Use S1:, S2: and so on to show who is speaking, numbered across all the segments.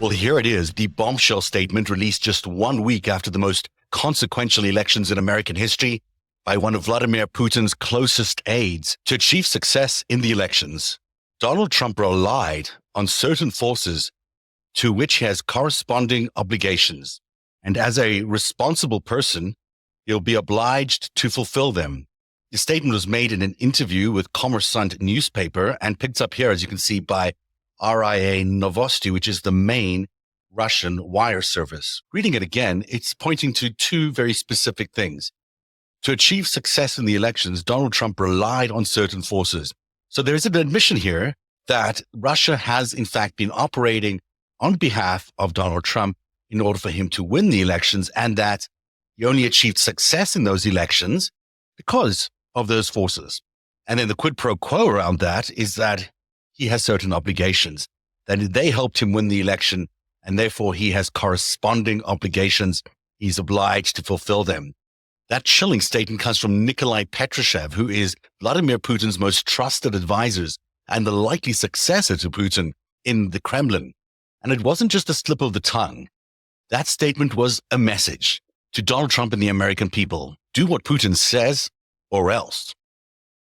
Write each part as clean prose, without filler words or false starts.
S1: Well, here it is, the bombshell statement released just 1 week after the most consequential elections in American history by one of Vladimir Putin's closest aides. To achieve success in the elections, Donald Trump relied on certain forces to which he has corresponding obligations. And as a responsible person, he'll be obliged to fulfill them. The statement was made in an interview with Kommersant newspaper and picked up here, as you can see, by RIA Novosti, which is the main Russian wire service. Reading it again, it's pointing to two very specific things. To achieve success in the elections, Donald Trump relied on certain forces. So there's an admission here that Russia has, in fact, been operating on behalf of Donald Trump in order for him to win the elections, and that he only achieved success in those elections because of those forces. And then the quid pro quo around that is that he has certain obligations, that they helped him win the election, and therefore he has corresponding obligations. He's obliged to fulfill them. That chilling statement comes from Nikolai Patrushev, who is Vladimir Putin's most trusted advisors and the likely successor to Putin in the Kremlin. And it wasn't just a slip of the tongue. That statement was a message to Donald Trump and the American people. Do what Putin says or else.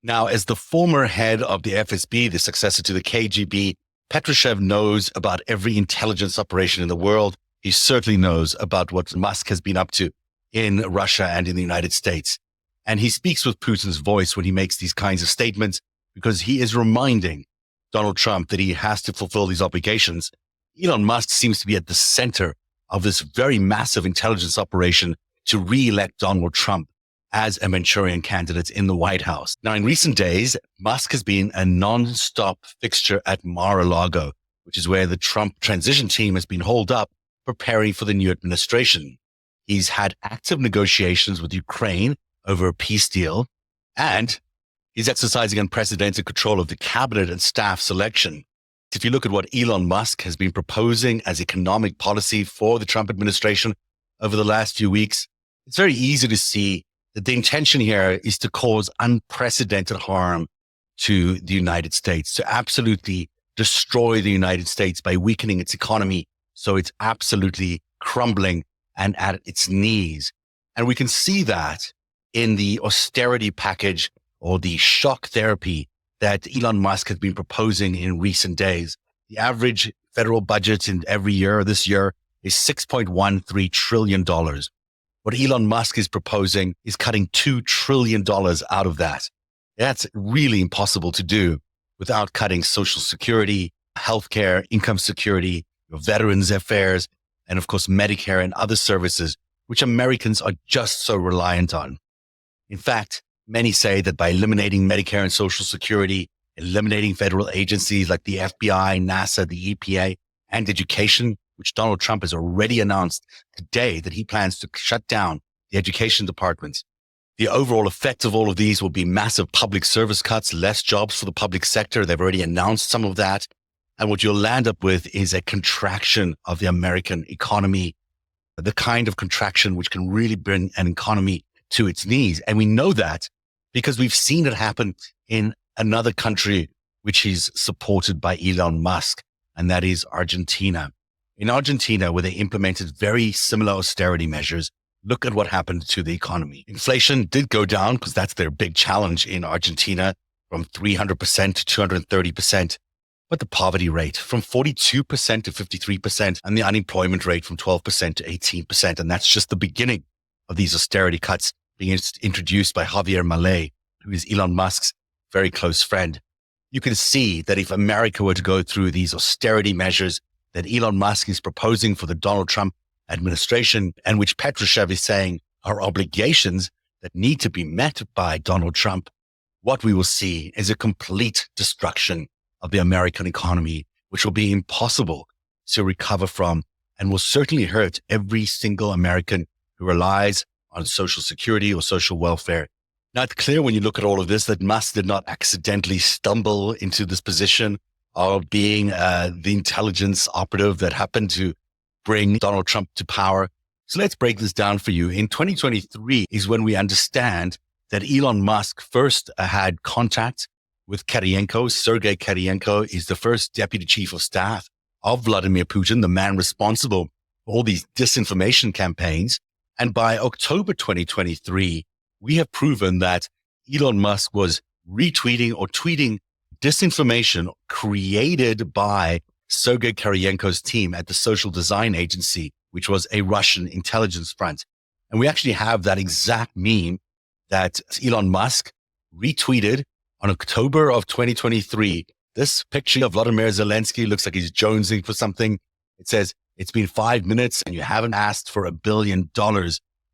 S1: Now, as the former head of the FSB, the successor to the KGB, Patrushev knows about every intelligence operation in the world. He certainly knows about what Musk has been up to in Russia and in the United States. And he speaks with Putin's voice when he makes these kinds of statements, because he is reminding Donald Trump that he has to fulfill these obligations. Elon Musk seems to be at the center of this very massive intelligence operation to re-elect Donald Trump as a Manchurian candidate in the White House. Now, in recent days, Musk has been a non-stop fixture at Mar-a-Lago, which is where the Trump transition team has been holed up preparing for the new administration. He's had active negotiations with Ukraine over a peace deal, and he's exercising unprecedented control of the cabinet and staff selection. If you look at what Elon Musk has been proposing as economic policy for the Trump administration over the last few weeks, it's very easy to see that the intention here is to cause unprecedented harm to the United States, to absolutely destroy the United States by weakening its economy so it's absolutely crumbling and at its knees. And we can see that in the austerity package or the shock therapy that Elon Musk has been proposing in recent days. The average federal budget in every year, this year, is $6.13 trillion. What Elon Musk is proposing is cutting $2 trillion out of that. That's really impossible to do without cutting Social Security, healthcare, income security, veterans affairs, and of course, Medicare and other services, which Americans are just so reliant on. In fact, many say that by eliminating Medicare and Social Security, eliminating federal agencies like the FBI, NASA, the EPA, and education, which Donald Trump has already announced today that he plans to shut down the education departments. The overall effect of all of these will be massive public service cuts, less jobs for the public sector. They've already announced some of that. And what you'll land up with is a contraction of the American economy, the kind of contraction which can really bring an economy to its knees. And we know that because we've seen it happen in another country which is supported by Elon Musk, and that is Argentina. In Argentina, where they implemented very similar austerity measures, look at what happened to the economy. Inflation did go down because that's their big challenge in Argentina, from 300% to 230%. But the poverty rate from 42% to 53%, and the unemployment rate from 12% to 18%. And that's just the beginning of these austerity cuts being introduced by Javier Milei, who is Elon Musk's very close friend. You can see that if America were to go through these austerity measures that Elon Musk is proposing for the Donald Trump administration, and which Patrushev is saying are obligations that need to be met by Donald Trump, what we will see is a complete destruction of the American economy, which will be impossible to recover from and will certainly hurt every single American who relies on Social Security or social welfare. Now, it's clear when you look at all of this that Musk did not accidentally stumble into this position of being the intelligence operative that happened to bring Donald Trump to power. So let's break this down for you. In 2023 is when we understand that Elon Musk first had contact with Sergei Kirienko is the first deputy chief of staff of Vladimir Putin, the man responsible for all these disinformation campaigns. And by October 2023, we have proven that Elon Musk was retweeting or tweeting disinformation created by Sergei Karyenko's team at the Social Design Agency, which was a Russian intelligence front. And we actually have that exact meme that Elon Musk retweeted on October of 2023. This picture of Vladimir Zelensky looks like he's jonesing for something. It says, "It's been 5 minutes and you haven't asked for $1 billion.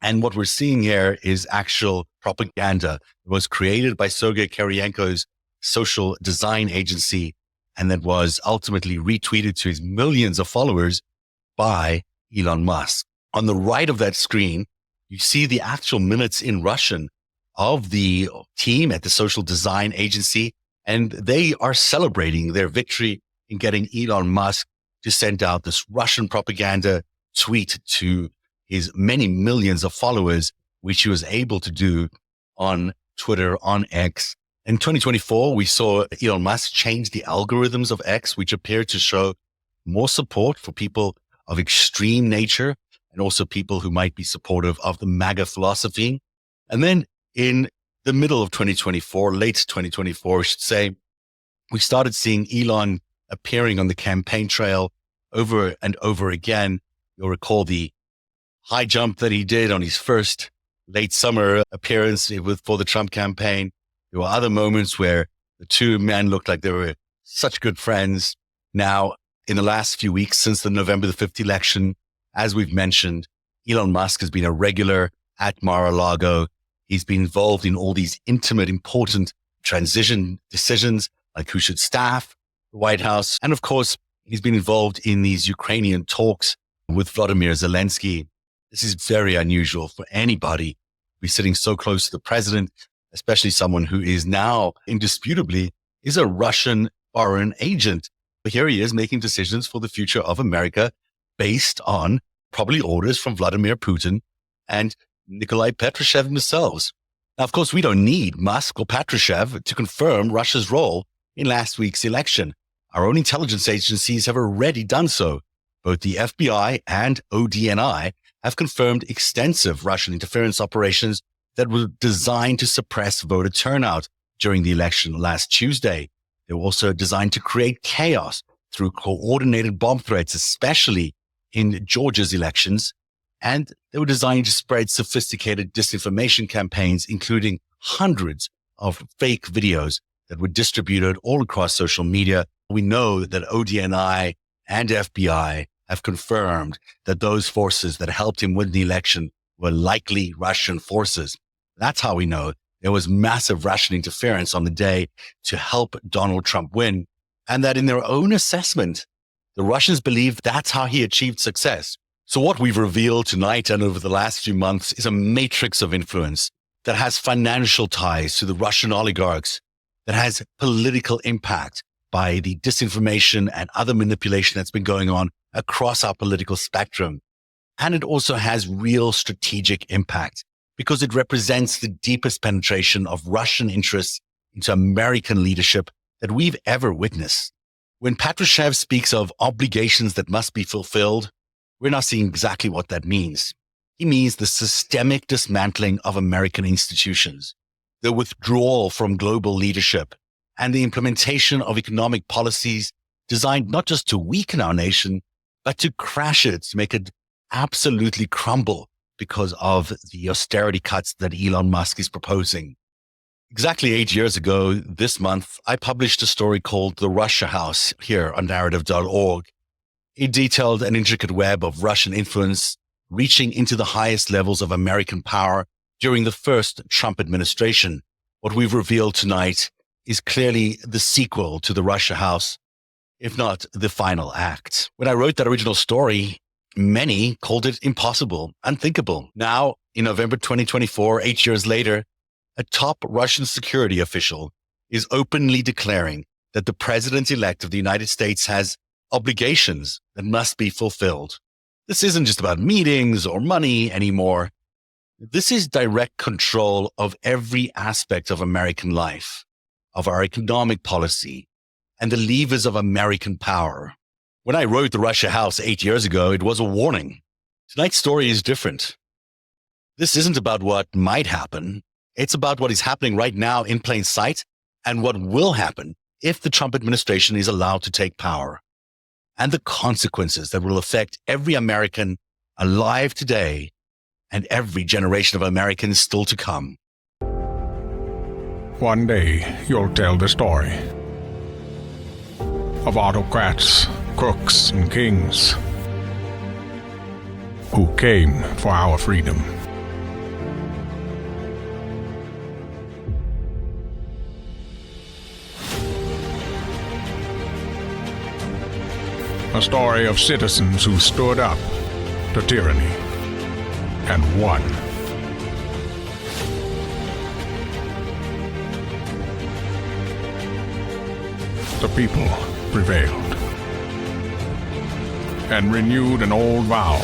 S1: And what we're seeing here is actual propaganda. It was created by Sergei Karyenko's Social Design Agency, and that was ultimately retweeted to his millions of followers by Elon Musk. On the right of that screen, you see the actual minutes in Russian of the team at the Social Design Agency, and they are celebrating their victory in getting Elon Musk to send out this Russian propaganda tweet to his many millions of followers, which he was able to do on Twitter, on X. In 2024, we saw Elon Musk change the algorithms of X, which appeared to show more support for people of extreme nature and also people who might be supportive of the MAGA philosophy. And then in the middle of 2024, late 2024, I should say, we started seeing Elon appearing on the campaign trail over and over again. You'll recall the high jump that he did on his first late summer appearance for the Trump campaign. There were other moments where the two men looked like they were such good friends. Now, in the last few weeks since the November the 5th election, as we've mentioned, Elon Musk has been a regular at Mar-a-Lago. He's been involved in all these intimate, important transition decisions, like who should staff the White House. And of course, he's been involved in these Ukrainian talks with Vladimir Zelensky. This is very unusual for anybody to be sitting so close to the president, especially someone who is now indisputably is a Russian foreign agent. But here he is making decisions for the future of America based on probably orders from Vladimir Putin and Nikolai Patrushev themselves. Now, of course, we don't need Musk or Patrushev to confirm Russia's role in last week's election. Our own intelligence agencies have already done so. Both the FBI and ODNI have confirmed extensive Russian interference operations that were designed to suppress voter turnout during the election last Tuesday. They were also designed to create chaos through coordinated bomb threats, especially in Georgia's elections. And they were designed to spread sophisticated disinformation campaigns, including hundreds of fake videos that were distributed all across social media. We know that ODNI and FBI have confirmed that those forces that helped him win the election were likely Russian forces. That's how we know there was massive Russian interference on the day to help Donald Trump win, and that in their own assessment, the Russians believe that's how he achieved success. So what we've revealed tonight and over the last few months is a matrix of influence that has financial ties to the Russian oligarchs, that has political impact by the disinformation and other manipulation that's been going on across our political spectrum. And it also has real strategic impact because it represents the deepest penetration of Russian interests into American leadership that we've ever witnessed. When Patrushev speaks of obligations that must be fulfilled, we're now seeing exactly what that means. He means the systemic dismantling of American institutions, the withdrawal from global leadership, and the implementation of economic policies designed not just to weaken our nation, but to crash it, to make it absolutely crumble because of the austerity cuts that Elon Musk is proposing. Exactly 8 years ago this month, I published a story called The Russia House here on Narativ.org. It detailed an intricate web of Russian influence reaching into the highest levels of American power during the first Trump administration. What we've revealed tonight is clearly the sequel to The Russia House, if not the final act. When I wrote that original story, many called it impossible, unthinkable. Now, in November 2024, 8 years later, a top Russian security official is openly declaring that the president-elect of the United States has obligations that must be fulfilled. This isn't just about meetings or money anymore. This is direct control of every aspect of American life, of our economic policy, and the levers of American power. When I wrote The Russia House 8 years ago, it was a warning. Tonight's story is different. This isn't about what might happen. It's about what is happening right now in plain sight and what will happen if the Trump administration is allowed to take power, and the consequences that will affect every American alive today and every generation of Americans still to come.
S2: One day, you'll tell the story of autocrats, crooks, and kings who came for our freedom. A story of citizens who stood up to tyranny and won. The people prevailed and renewed an old vow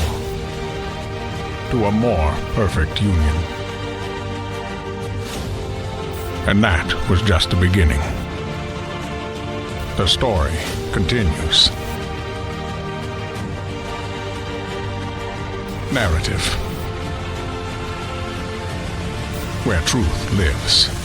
S2: to a more perfect union. And that was just the beginning. The story continues. Narativ, where truth lives.